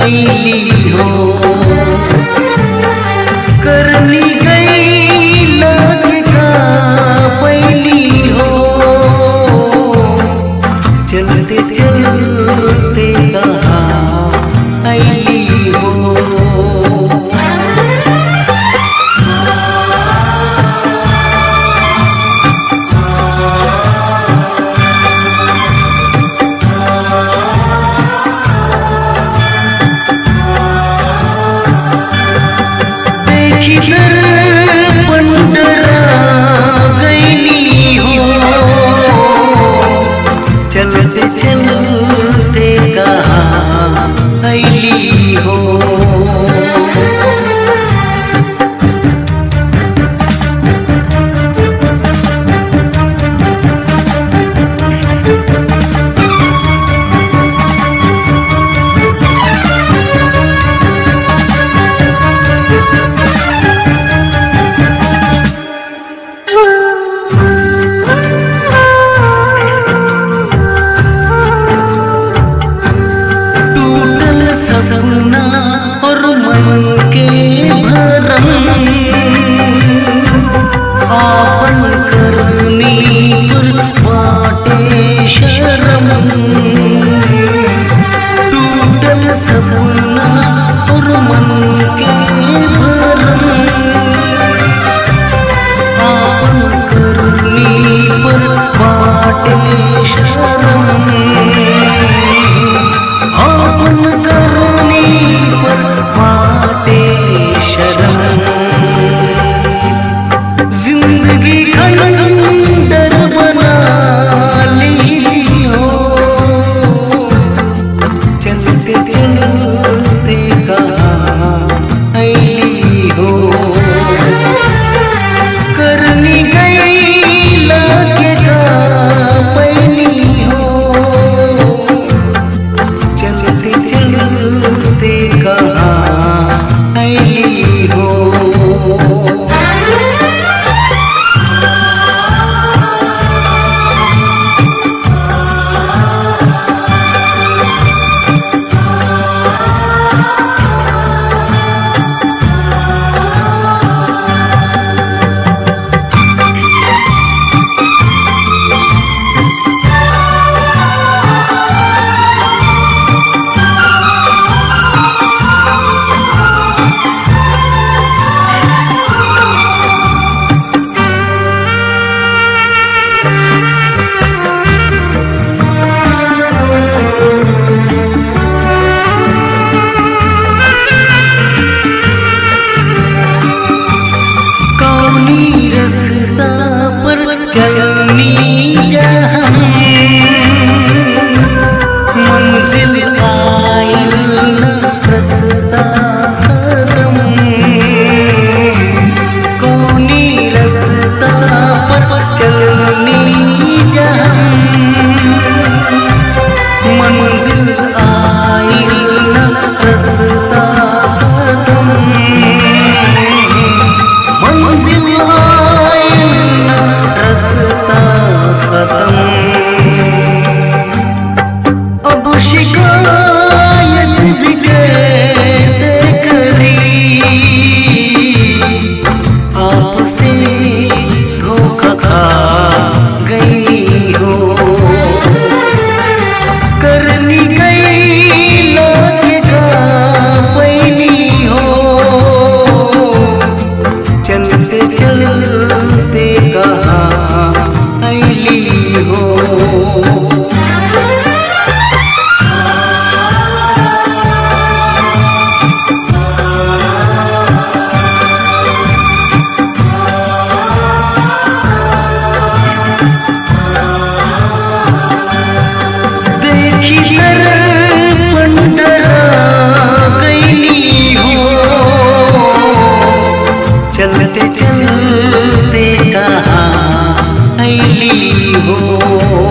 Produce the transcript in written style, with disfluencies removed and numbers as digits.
ऐली हो। करनी गई लागे का पैली हो। चलते चलते कहाँ ऐली हो। पंडरा गईली हो। चलते चलते कहाँ ऐली हो। सपना और मन के भरम आपन करनी पर बाटे शरम। टूटल सपना और मन के भरम आपन करनी पर बाटे शरम। आपन करनी पर बाटे शरम। जिंदगी खंडर बना ली हो। चलते चलते कहाँ ऐली हो। करनी गई लागे का पैली हो। चलते चलते कहाँ ऐली हो। रस्ता पर चलनी जहाँ मंजिल आइल न रस्ता खत्म। कौनी रस्ता पर चलनी जहाँ मंजिल आइल न रस्ता खत्म। मंजिल रस्ता खत्म। अब शिकायत भी कैसे करी। आपसे धोखा खा गई हो। करनी गई लागे का पैली हो। चलते चलते कहाँ ऐली हो। देखी पंडरा गईली हो। चलते चलते कहाँ ऐली हो।